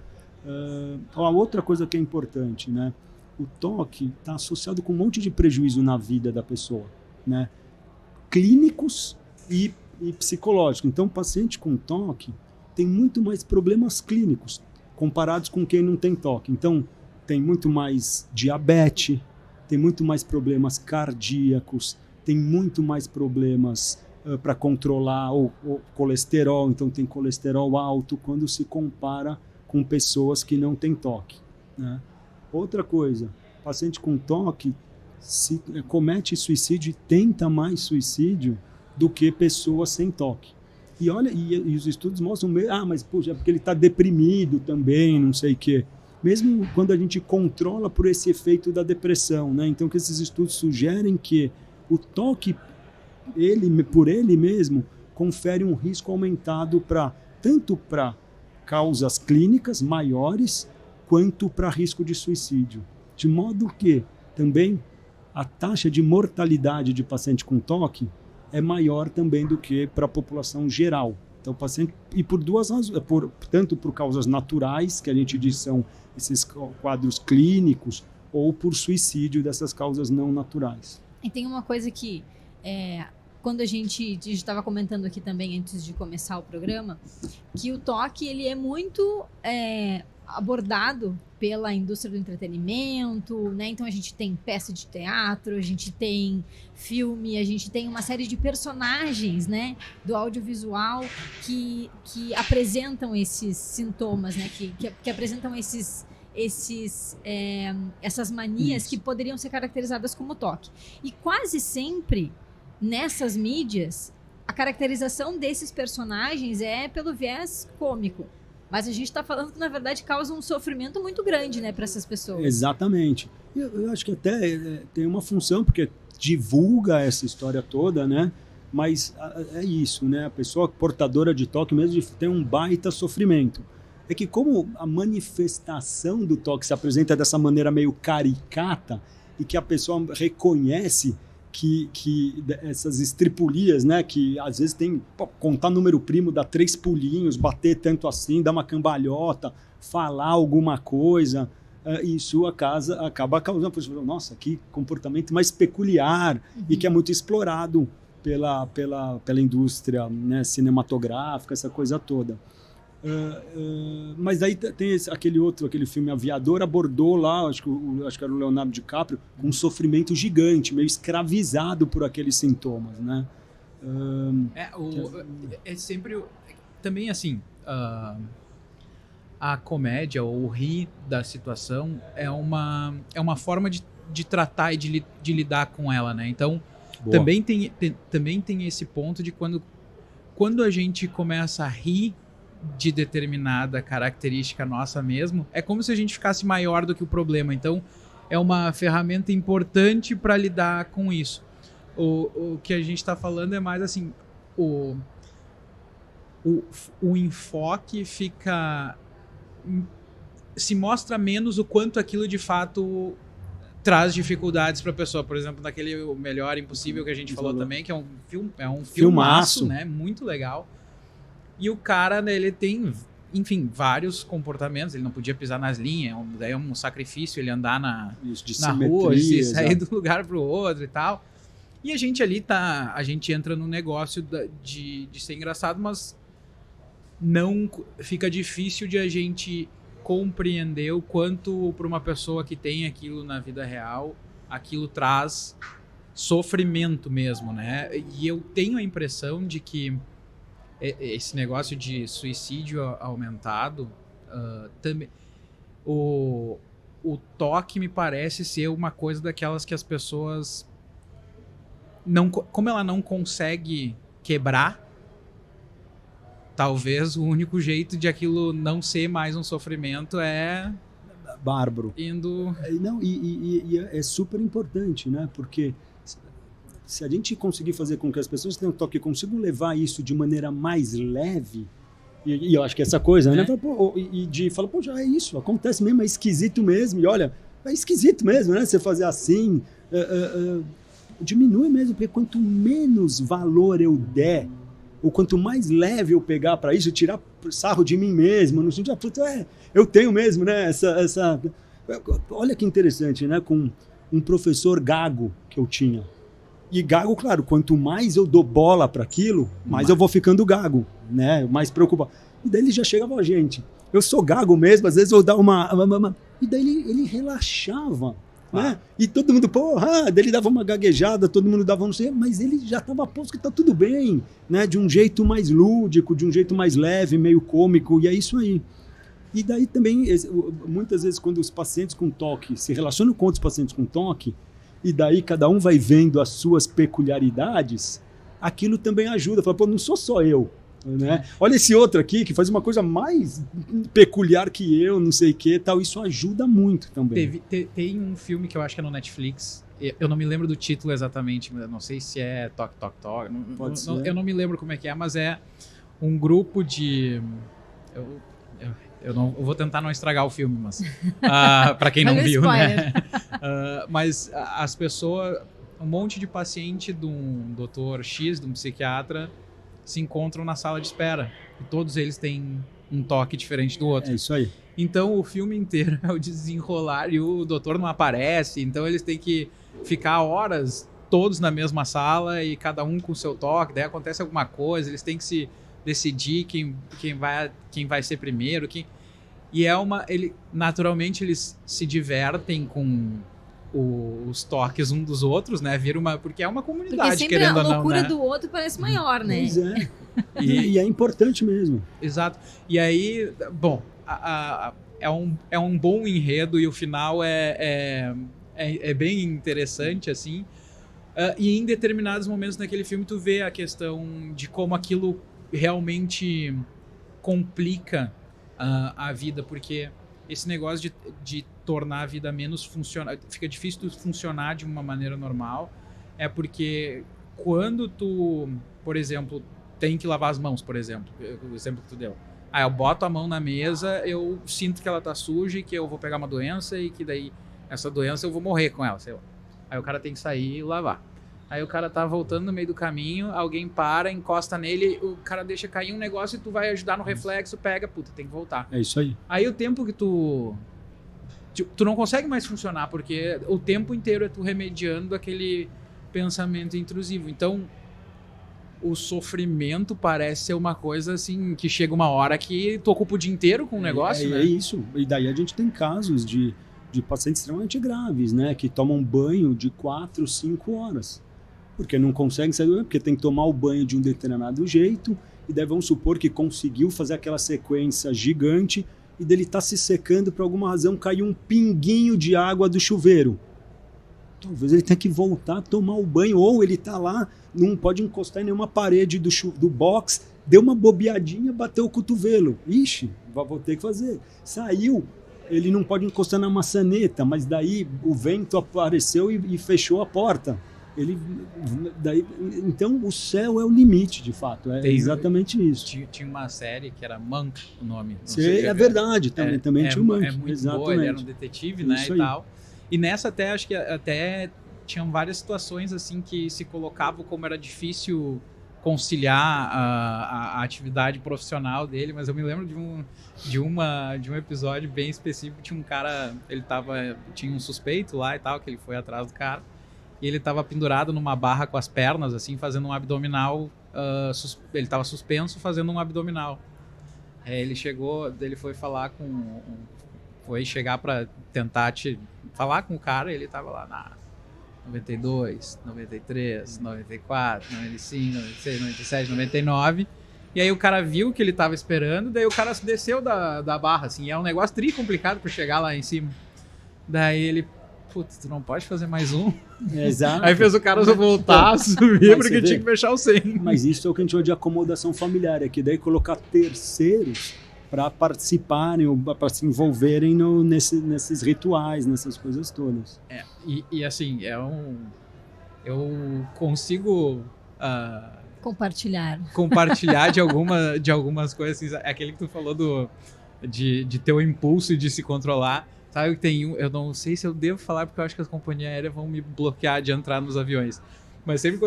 A outra coisa que é importante, né? O toque está associado com um monte de prejuízo na vida da pessoa, né? Clínicos e psicológicos. Então, o paciente com toque tem muito mais problemas clínicos comparados com quem não tem toque. Então, tem muito mais diabetes, tem muito mais problemas cardíacos, tem muito mais problemas para controlar o colesterol. Então, tem colesterol alto quando se compara com pessoas que não têm toque, né? Outra coisa, paciente com toque comete suicídio e tenta mais suicídio do que pessoas sem toque. E olha, e os estudos mostram, mas puxa, é porque ele está deprimido também, não sei o quê. Mesmo quando a gente controla por esse efeito da depressão, né? Então, que esses estudos sugerem que o toque, por ele mesmo, confere um risco aumentado tanto para causas clínicas maiores, quanto para risco de suicídio. De modo que também a taxa de mortalidade de paciente com toque é maior também do que para a população geral. Então, o paciente, e por duas razões, tanto por causas naturais, que a gente diz são esses quadros clínicos, ou por suicídio dessas causas não naturais. E tem uma coisa que, quando a gente estava comentando aqui também antes de começar o programa, que o toque ele é muito abordado pela indústria do entretenimento, né? Então a gente tem peça de teatro, a gente tem filme, a gente tem uma série de personagens, né, do audiovisual que apresentam esses sintomas, né, que apresentam essas manias que poderiam ser caracterizadas como toque. E quase sempre nessas mídias a caracterização desses personagens é pelo viés cômico. Mas a gente está falando que, na verdade, causa um sofrimento muito grande, né, para essas pessoas. Exatamente. Eu acho que até tem uma função, porque divulga essa história toda, né? Mas é isso, né? A pessoa portadora de toque mesmo tem um baita sofrimento. É que como a manifestação do toque se apresenta dessa maneira meio caricata e que a pessoa reconhece que essas estripulias, né, que às vezes tem, contar número primo, dar 3 pulinhos, bater tanto assim, dar uma cambalhota, falar alguma coisa, isso acaba causando, nossa, que comportamento mais peculiar, e que é muito explorado pela indústria, né, cinematográfica, essa coisa toda. Mas aí tem aquele filme Aviador, abordou lá, acho que era o Leonardo DiCaprio, com um sofrimento gigante, meio escravizado por aqueles sintomas, né? É sempre também assim, a comédia ou o rir da situação é uma forma de tratar e de lidar com ela, né? Então também tem esse ponto de quando a gente começa a rir de determinada característica nossa mesmo, é como se a gente ficasse maior do que o problema. Então, é uma ferramenta importante para lidar com isso. O que a gente está falando é mais assim, o enfoque se mostra menos o quanto aquilo de fato traz dificuldades para a pessoa. Por exemplo, naquele O Melhor Impossível que a gente falou também, que é um filmaço, né? Muito legal. E o cara, né, ele tem, enfim, vários comportamentos. Ele não podia pisar nas linhas, daí é um sacrifício ele andar na rua, de sair do lugar pro outro e tal. E a gente ali a gente entra no negócio de ser engraçado, mas não fica difícil de a gente compreender o quanto para uma pessoa que tem aquilo na vida real, aquilo traz sofrimento mesmo, né? E eu tenho a impressão de que esse negócio de suicídio aumentado, também o toque me parece ser uma coisa daquelas que as pessoas como ela não consegue quebrar, talvez o único jeito de aquilo não ser mais um sofrimento é bárbaro indo... E é super importante, né? Porque se a gente conseguir fazer com que as pessoas que têm um toque consigam levar isso de maneira mais leve, e eu acho que essa coisa, né? E de falar, pô, já é isso, acontece mesmo, é esquisito mesmo, e olha, é esquisito mesmo, né? Você fazer assim, diminui mesmo, porque quanto menos valor eu der, ou quanto mais leve eu pegar para isso, tirar sarro de mim mesmo, no sentido, eu tenho mesmo, né? Olha que interessante, né? Com um professor gago que eu tinha. E gago, claro, quanto mais eu dou bola para aquilo, mais eu vou ficando gago, né? Mais preocupado. E daí ele já chegava, gente, eu sou gago mesmo, às vezes eu dar uma... E daí ele relaxava, né? E todo mundo, daí ele dava uma gaguejada, todo mundo dava não sei, mas ele já estava posto que tá tudo bem, né? De um jeito mais lúdico, de um jeito mais leve, meio cômico, e é isso aí. E daí também, muitas vezes, quando os pacientes com toque se relacionam com outros pacientes com toque, e daí cada um vai vendo as suas peculiaridades, aquilo também ajuda. Fala, não sou só eu, né? Olha esse outro aqui que faz uma coisa mais peculiar que eu, não sei o que, tal. Isso ajuda muito também. Tem um filme que eu acho que é no Netflix, eu não me lembro do título exatamente, não sei se é Toque, Toque, Toque, eu não me lembro como é que é, mas é um grupo de... Eu vou tentar não estragar o filme, mas para quem não viu, né? Mas as pessoas, um monte de paciente de um doutor X, de um psiquiatra, se encontram na sala de espera. E todos eles têm um toque diferente do outro. É isso aí. Então o filme inteiro é o desenrolar e o doutor não aparece. Então eles têm que ficar horas todos na mesma sala e cada um com o seu toque. Daí acontece alguma coisa, eles têm que se decidir quem vai ser primeiro, e naturalmente eles se divertem com os toques um dos outros, né? Porque é uma comunidade, querendo ou não, né? Porque sempre a loucura do outro parece maior, né? Pois é. E é importante mesmo. Exato. E aí, bom, é um bom enredo e o final é bem interessante, assim. E em determinados momentos naquele filme tu vê a questão de como aquilo realmente complica a vida, porque esse negócio de tornar a vida menos funcional, fica difícil de funcionar de uma maneira normal, é porque quando tu, por exemplo, tem que lavar as mãos, por exemplo, o exemplo que tu deu, eu boto a mão na mesa, eu sinto que ela tá suja e que eu vou pegar uma doença e que daí essa doença eu vou morrer com ela, sei lá. Aí o cara tem que sair e lavar. Aí o cara tá voltando no meio do caminho, alguém para, encosta nele, o cara deixa cair um negócio e tu vai ajudar no reflexo, pega, tem que voltar. É isso aí. Aí o tempo que tu não consegue mais funcionar, porque o tempo inteiro é tu remediando aquele pensamento intrusivo. Então, o sofrimento parece ser uma coisa assim, que chega uma hora que tu ocupa o dia inteiro com o negócio, né? É isso. E daí a gente tem casos de pacientes extremamente graves, né? Que tomam banho de 4, 5 horas. Porque não consegue sair do banho, porque tem que tomar o banho de um determinado jeito, e daí vamos supor que conseguiu fazer aquela sequência gigante, e dele tá se secando, por alguma razão caiu um pinguinho de água do chuveiro. Talvez ele tenha que voltar a tomar o banho, ou ele tá lá, não pode encostar em nenhuma parede do box, deu uma bobeadinha, bateu o cotovelo. Ixi, vou ter que fazer. Saiu, ele não pode encostar na maçaneta, mas daí o vento apareceu e fechou a porta. Então o céu é o limite, de fato. Exatamente isso. Tinha uma série que era Monk, o nome. É verdade, também tinha o Monk. É muito boa, ele era um detetive, né, e tal. E nessa acho que até tinham várias situações assim que se colocavam como era difícil conciliar a atividade profissional dele, mas eu me lembro de um episódio bem específico. Tinha um cara, tinha um suspeito lá e tal, que ele foi atrás do cara. E ele estava pendurado numa barra com as pernas, assim, fazendo um abdominal. Ele estava suspenso fazendo um abdominal. Ele foi falar foi chegar para tentar falar com o cara, ele estava lá na 92, 93, 94, 95, 96, 97, 99. E aí o cara viu que ele estava esperando, daí o cara desceu da barra, assim. É um negócio complicado para chegar lá em cima. Daí ele... Putz, tu não pode fazer mais um? Exato. Aí fez o cara voltar a subir porque tinha que fechar o 100. Mas isso é o que a gente chama de acomodação familiar, é que daí colocar terceiros para participarem, para se envolverem nesses rituais, nessas coisas todas. E assim, eu consigo compartilhar de algumas coisas, assim, aquele que tu falou de ter o impulso de se controlar. Sabe que tem eu não sei se eu devo falar porque eu acho que as companhias aéreas vão me bloquear de entrar nos aviões. Mas sempre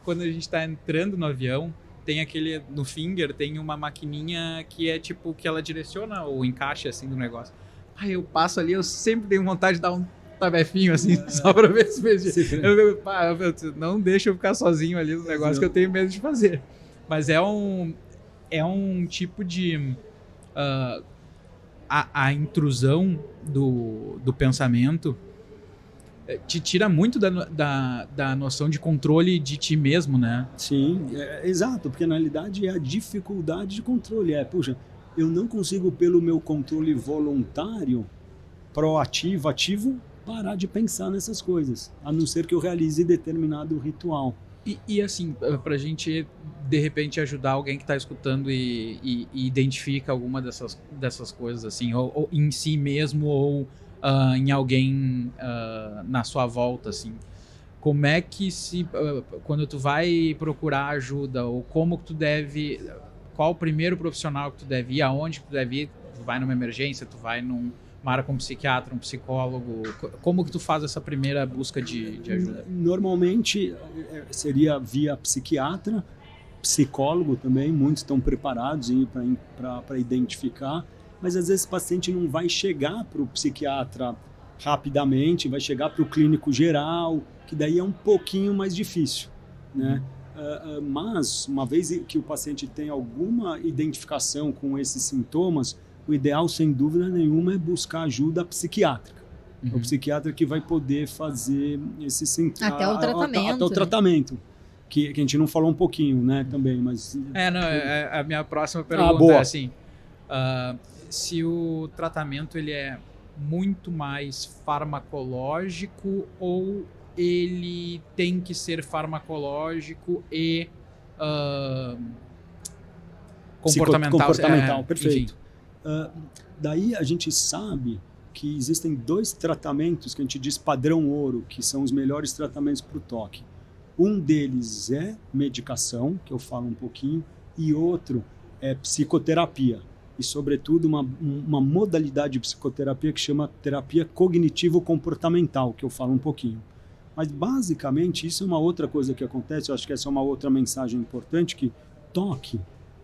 quando a gente tá entrando no avião, tem aquele, no finger, tem uma maquininha que é tipo, que ela direciona o encaixe assim do negócio. Aí eu passo ali, eu sempre tenho vontade de dar um tabefinho assim, só pra ver se não deixa eu ficar sozinho ali no negócio que eu tenho medo de fazer. Mas é um tipo de... a intrusão do pensamento te tira muito da noção de controle de ti mesmo, né? Sim, exato, porque na realidade é a dificuldade de controle. Puxa, eu não consigo, pelo meu controle voluntário, proativo, ativo, parar de pensar nessas coisas, a não ser que eu realize determinado ritual. E assim, pra gente, de repente, ajudar alguém que tá escutando e identifica alguma dessas coisas, assim, ou em si mesmo, ou em alguém na sua volta, assim. Como é que quando tu vai procurar ajuda, ou como que tu deve... Qual o primeiro profissional que tu deve ir, aonde que tu deve ir? Tu vai numa emergência, tu vai numa área com um psiquiatra, um psicólogo? Como que tu faz essa primeira busca de ajuda? Normalmente seria via psiquiatra, psicólogo também, muitos estão preparados para identificar, mas às vezes o paciente não vai chegar para o psiquiatra rapidamente, vai chegar para o clínico geral, que daí é um pouquinho mais difícil, né? Mas, uma vez que o paciente tem alguma identificação com esses sintomas, o ideal, sem dúvida nenhuma, é buscar ajuda psiquiátrica. É o psiquiatra que vai poder fazer até o tratamento. Até o tratamento. Que a gente não falou um pouquinho, né, também, mas... A minha próxima pergunta é assim, se o tratamento ele é muito mais farmacológico ou ele tem que ser farmacológico e comportamental. Perfeito. Daí a gente sabe que existem 2 tratamentos que a gente diz padrão ouro, que são os melhores tratamentos para o toque. Um deles é medicação, que eu falo um pouquinho, e outro é psicoterapia. E, sobretudo, uma modalidade de psicoterapia que chama terapia cognitivo-comportamental, que eu falo um pouquinho. Mas, basicamente, isso é uma outra coisa que acontece, eu acho que essa é uma outra mensagem importante, que toque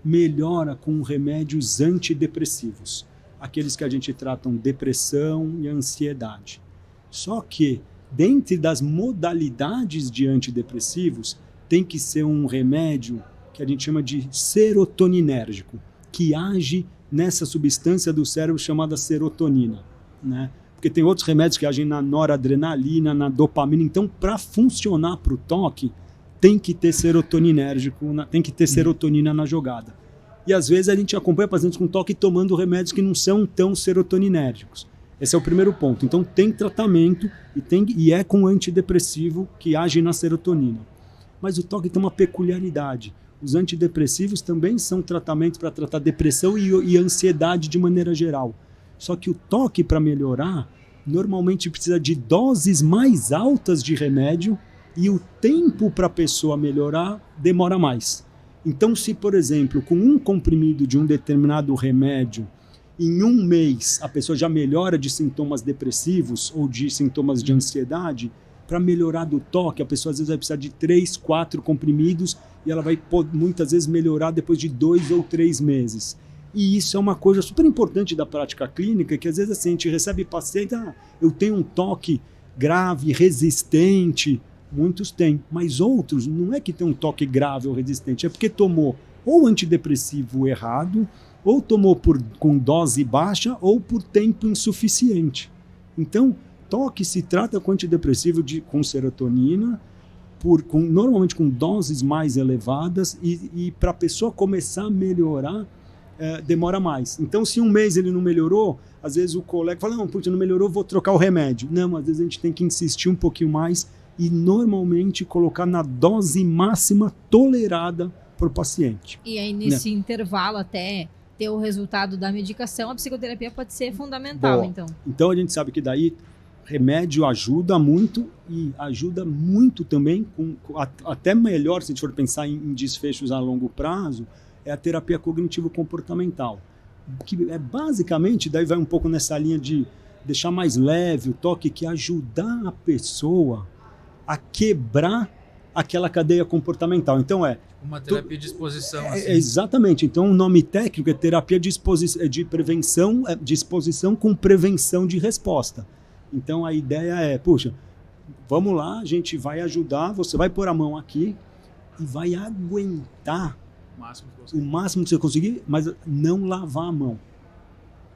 melhora com remédios antidepressivos, aqueles que a gente trata depressão e ansiedade. Só que, dentre das modalidades de antidepressivos, tem que ser um remédio que a gente chama de serotoninérgico, que age nessa substância do cérebro chamada serotonina, né? Porque tem outros remédios que agem na noradrenalina, na dopamina. Então, para funcionar para o toque, tem que ter serotoninérgico, tem que ter serotonina na jogada. E às vezes a gente acompanha pacientes com toque tomando remédios que não são tão serotoninérgicos. Esse é o primeiro ponto. Então tem tratamento e é com antidepressivo que age na serotonina. Mas o toque tem uma peculiaridade. Os antidepressivos também são tratamentos para tratar depressão e ansiedade de maneira geral. Só que o toque, para melhorar, normalmente precisa de doses mais altas de remédio e o tempo para a pessoa melhorar demora mais. Então, se, por exemplo, com um comprimido de um determinado remédio, em um mês a pessoa já melhora de sintomas depressivos ou de sintomas de ansiedade, para melhorar do toque, a pessoa às vezes vai precisar de 3, 4 comprimidos e ela vai muitas vezes melhorar depois de 2 ou 3 meses. E isso é uma coisa super importante da prática clínica, que às vezes assim, a gente recebe paciente, eu tenho um toque grave, resistente, muitos têm, mas outros não é que tem um toque grave ou resistente, é porque tomou ou antidepressivo errado, ou tomou com dose baixa, ou por tempo insuficiente. Então, toque se trata com antidepressivo com serotonina, normalmente com doses mais elevadas, e para a pessoa começar a melhorar, demora mais. Então, se um mês ele não melhorou, às vezes o colega fala, não, não melhorou, vou trocar o remédio. Não, às vezes a gente tem que insistir um pouquinho mais e normalmente colocar na dose máxima tolerada para o paciente. E aí, nesse intervalo, até ter o resultado da medicação, a psicoterapia pode ser fundamental. Boa. Então, a gente sabe que daí remédio ajuda muito e ajuda muito também, até melhor, se a gente for pensar em desfechos a longo prazo, é a terapia cognitivo-comportamental. Que é basicamente, daí vai um pouco nessa linha de deixar mais leve o toque, que é ajudar a pessoa a quebrar aquela cadeia comportamental. Então uma terapia de exposição. Assim. Exatamente. Então o nome técnico é terapia de prevenção, de exposição com prevenção de resposta. Então a ideia é, puxa, vamos lá, a gente vai ajudar, você vai pôr a mão aqui e vai aguentar o máximo que você conseguir, mas não lavar a mão.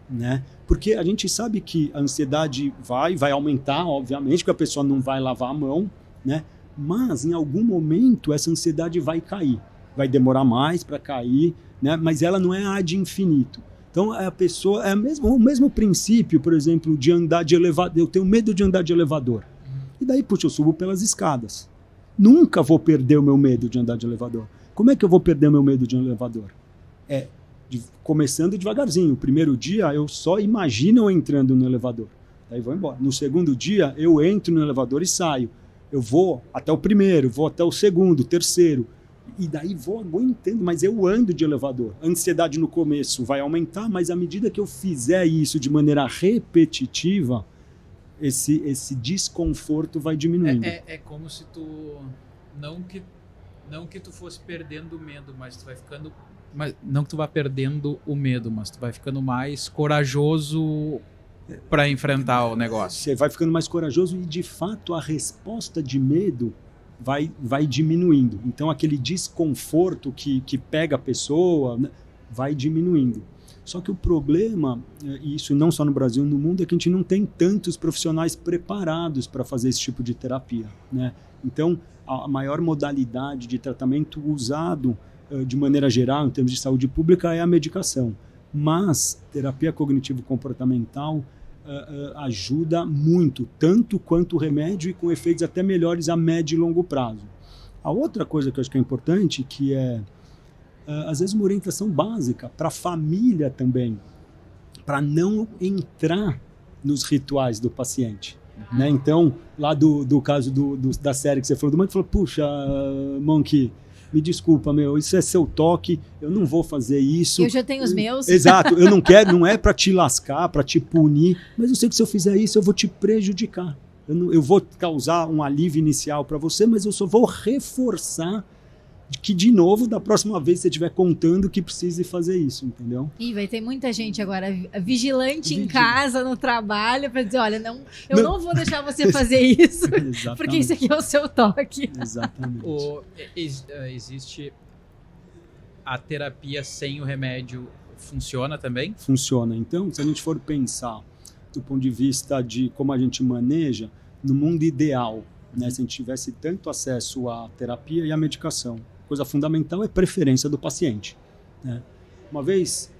Né? Porque a gente sabe que a ansiedade vai aumentar, obviamente, porque a pessoa não vai lavar a mão, né? Mas em algum momento essa ansiedade vai cair, vai demorar mais para cair, né? Mas ela não é ad infinito. Então a pessoa o mesmo princípio, por exemplo, de andar de elevador. Eu tenho medo de andar de elevador. E daí, puxa, eu subo pelas escadas. Nunca vou perder o meu medo de andar de elevador. Como é que eu vou perder o meu medo de um elevador? Começando devagarzinho. O primeiro dia eu só imagino eu entrando no elevador. Daí vou embora. No segundo dia eu entro no elevador e saio. Eu vou até o primeiro, vou até o segundo, terceiro. E daí vou aguentando, mas eu ando de elevador. A ansiedade no começo vai aumentar, mas à medida que eu fizer isso de maneira repetitiva, esse desconforto vai diminuindo. É como se tu... Não que tu fosse perdendo o medo, mas tu vai ficando... não que tu vá perdendo o medo, mas tu vai ficando mais corajoso para enfrentar o negócio. Você vai ficando mais corajoso e, de fato, a resposta de medo vai diminuindo. Então, aquele desconforto que pega a pessoa, né, vai diminuindo. Só que o problema, e isso não só no Brasil, no mundo, é que a gente não tem tantos profissionais preparados para fazer esse tipo de terapia, né? Então, a maior modalidade de tratamento usado de maneira geral, em termos de saúde pública, é a medicação. Mas terapia cognitivo-comportamental ajuda muito, tanto quanto o remédio, e com efeitos até melhores a médio e longo prazo. A outra coisa que eu acho que é importante, que é, às vezes, uma orientação básica para a família também, para não entrar nos rituais do paciente. Né? Então, lá do caso da série que você falou do Monkey, falou, puxa, Monkey, me desculpa, isso é seu toque, eu não vou fazer isso. Eu já tenho os meus. Exato, eu não quero, não é para te lascar, para te punir, mas eu sei que se eu fizer isso, eu vou te prejudicar. Eu vou causar um alívio inicial para você, mas eu só vou reforçar que, de novo, da próxima vez que você estiver contando, que precise fazer isso, entendeu? E vai ter muita gente agora vigilante em casa, no trabalho, para dizer, olha, eu não vou deixar você fazer isso, porque isso aqui é o seu toque. Exatamente. Existe a terapia sem o remédio, funciona também? Funciona. Então, se a gente for pensar do ponto de vista de como a gente maneja, no mundo ideal, né, se a gente tivesse tanto acesso à terapia e à medicação, coisa fundamental é preferência do paciente. Né? Uma vez,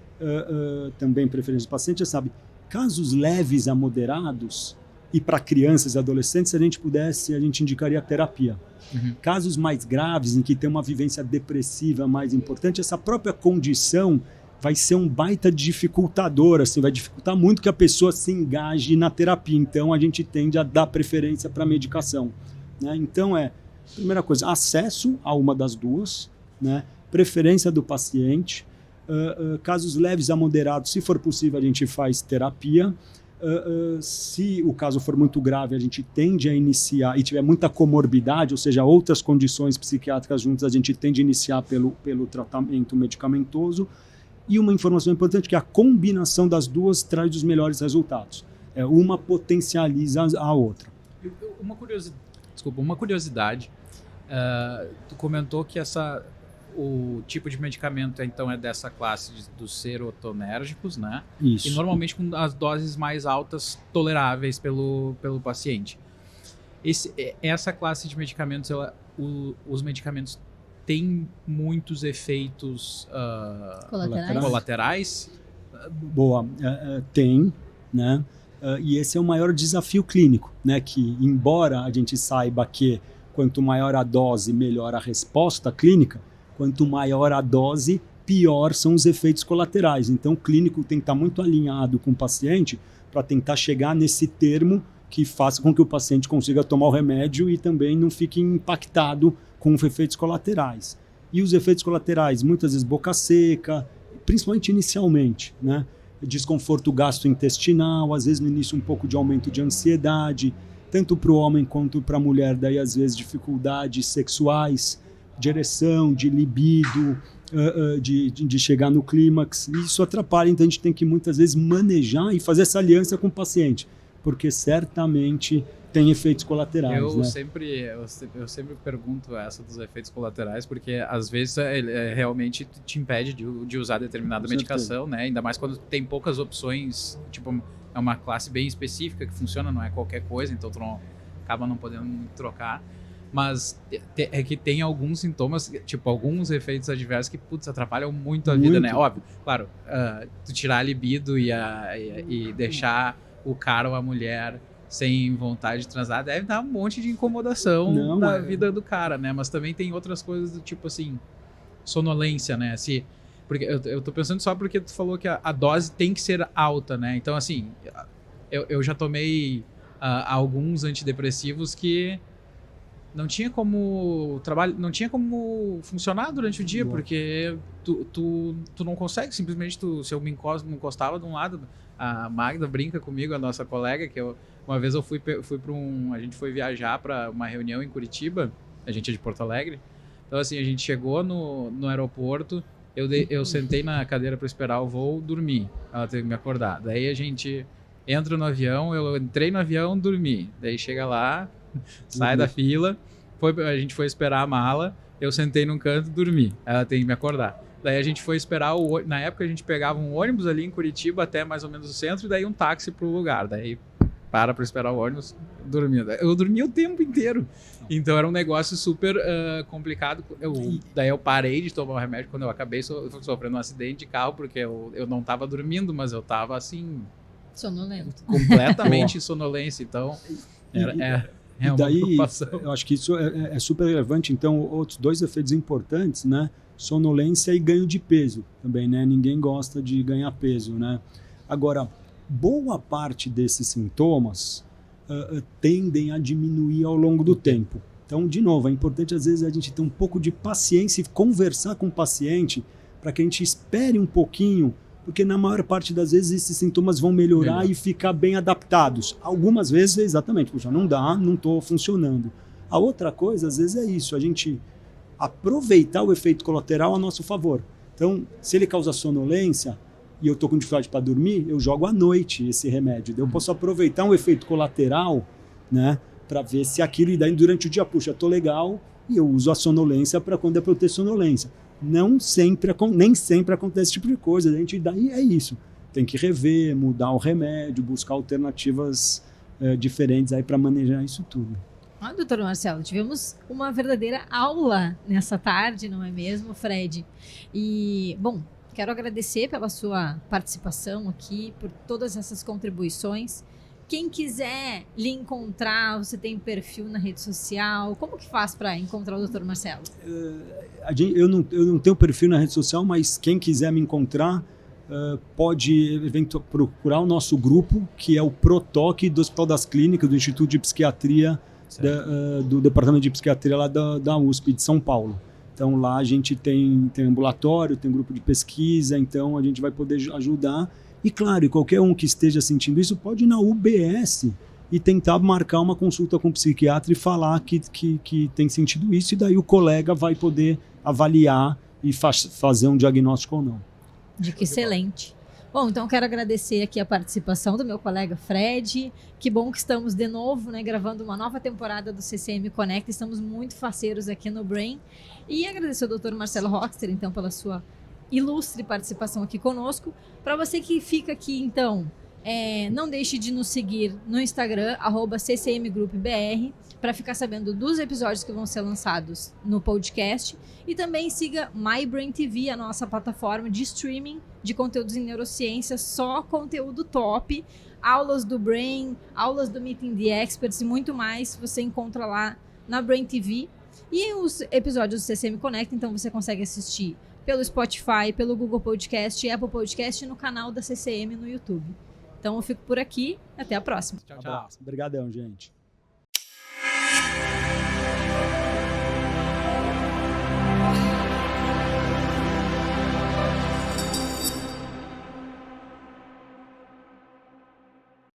também preferência do paciente, você sabe, casos leves a moderados, e para crianças e adolescentes, se a gente indicaria terapia. Uhum. Casos mais graves, em que tem uma vivência depressiva mais importante, essa própria condição vai ser um baita dificultador, assim, vai dificultar muito que a pessoa se engaje na terapia. Então, a gente tende a dar preferência para a medicação. Né? Então, primeira coisa, acesso a uma das duas, né? Preferência do paciente, casos leves a moderados, se for possível, a gente faz terapia. Se o caso for muito grave, a gente tende a iniciar, e tiver muita comorbidade, ou seja, outras condições psiquiátricas juntas, a gente tende a iniciar pelo tratamento medicamentoso. E uma informação importante, que a combinação das duas traz os melhores resultados. Uma potencializa a outra. Uma curiosidade. Tu comentou que o tipo de medicamento, então, é dessa classe dos serotonérgicos, né? Isso. E normalmente com as doses mais altas toleráveis pelo paciente. Essa classe de medicamentos, os medicamentos têm muitos efeitos colaterais? Boa, tem, né? E esse é o maior desafio clínico, né? Que, embora a gente saiba que quanto maior a dose, melhor a resposta clínica, quanto maior a dose, pior são os efeitos colaterais. Então, o clínico tem que estar muito alinhado com o paciente para tentar chegar nesse termo que faça com que o paciente consiga tomar o remédio e também não fique impactado com os efeitos colaterais. E os efeitos colaterais, muitas vezes boca seca, principalmente inicialmente, né? desconforto gastrointestinal, às vezes no início um pouco de aumento de ansiedade, tanto para o homem quanto para a mulher, daí às vezes dificuldades sexuais, de ereção, de libido, de chegar no clímax. Isso atrapalha, então a gente tem que muitas vezes manejar e fazer essa aliança com o paciente, porque certamente tem efeitos colaterais. Eu né? sempre pergunto essa dos efeitos colaterais, porque às vezes realmente te impede de usar determinada medicação, né? Ainda mais quando tem poucas opções, tipo, é uma classe bem específica que funciona, não é qualquer coisa, então tu acaba não podendo trocar. Mas é que tem alguns sintomas, tipo, alguns efeitos adversos que, putz, atrapalham muito a vida, né? Óbvio, claro, tu tirar a libido e deixar o cara ou a mulher sem vontade de transar deve dar um monte de incomodação na vida do cara, né? Mas também tem outras coisas do tipo, assim, sonolência, né? Porque eu tô pensando só porque tu falou que a dose tem que ser alta, né? Então, assim, eu já tomei alguns antidepressivos que não tinha como funcionar durante o dia, porque tu não consegue, simplesmente se eu me encostava de um lado, a Magda brinca comigo, a nossa colega, que uma vez eu fui para a gente foi viajar para uma reunião em Curitiba, a gente é de Porto Alegre, então assim, a gente chegou no aeroporto, eu sentei na cadeira para esperar o voo, dormi, ela teve que me acordar, daí a gente entra no avião, eu entrei no avião, dormi, daí chega lá, sai da fila, a gente foi esperar a mala, eu sentei num canto e dormi, ela tem que me acordar. Daí a gente foi esperar, na época a gente pegava um ônibus ali em Curitiba até mais ou menos o centro, e daí um táxi pro lugar, daí para esperar o ônibus, dormindo. Eu dormia o tempo inteiro, então era um negócio super complicado. Daí eu parei de tomar o remédio quando eu acabei sofrendo um acidente de carro, porque eu não tava dormindo, mas eu tava assim... sonolento. Completamente sonolência, então... E daí, eu acho que isso é super relevante. Então, outros dois efeitos importantes, né? Sonolência e ganho de peso também, né? Ninguém gosta de ganhar peso, né? Agora, boa parte desses sintomas tendem a diminuir ao longo do tempo. Então, de novo, é importante às vezes a gente ter um pouco de paciência e conversar com o paciente para que a gente espere um pouquinho, porque na maior parte das vezes esses sintomas vão melhorar e ficar bem adaptados. Algumas vezes, exatamente, puxa, não dá, não estou funcionando. A outra coisa, às vezes, é isso, a gente aproveitar o efeito colateral a nosso favor. Então, se ele causa sonolência e eu estou com dificuldade para dormir, eu jogo à noite esse remédio. Eu posso aproveitar um efeito colateral, né, para ver se aquilo, e daí durante o dia, puxa, estou legal, e eu uso a sonolência para quando é para eu ter sonolência. Nem sempre acontece esse tipo de coisa. Daí é isso. Tem que rever, mudar o remédio, buscar alternativas diferentes aí para manejar isso tudo. Doutor Marcelo, tivemos uma verdadeira aula nessa tarde, não é mesmo, Fred? E, bom, quero agradecer pela sua participação aqui, por todas essas contribuições. Quem quiser lhe encontrar, você tem perfil na rede social, como que faz para encontrar o Dr. Marcelo? Eu não tenho perfil na rede social, mas quem quiser me encontrar pode procurar o nosso grupo, que é o ProToque do Hospital das Clínicas, do Instituto de Psiquiatria, do Departamento de Psiquiatria lá da USP de São Paulo. Então lá a gente tem ambulatório, tem grupo de pesquisa, então a gente vai poder ajudar. E claro, qualquer um que esteja sentindo isso pode ir na UBS e tentar marcar uma consulta com o psiquiatra e falar que tem sentido isso, e daí o colega vai poder avaliar e fazer um diagnóstico ou não. Dica excelente. Bom, então quero agradecer aqui a participação do meu colega Fred. Que bom que estamos de novo, né, gravando uma nova temporada do CCM Conecta. Estamos muito faceiros aqui no Brain. E agradecer ao Dr. Marcelo Rockster, então, pela sua ilustre participação aqui conosco. Para você que fica aqui, então, não deixe de nos seguir no Instagram, @ccmgroupbr, para ficar sabendo dos episódios que vão ser lançados no podcast. E também siga MyBrain TV, a nossa plataforma de streaming de conteúdos em neurociência, só conteúdo top, aulas do Brain, aulas do Meeting the Experts e muito mais, você encontra lá na Brain TV. E os episódios do CCM Conecta, então você consegue assistir pelo Spotify, pelo Google Podcast, Apple Podcast e no canal da CCM no YouTube. Então eu fico por aqui, até a próxima. Tchau, tchau. Obrigadão, gente.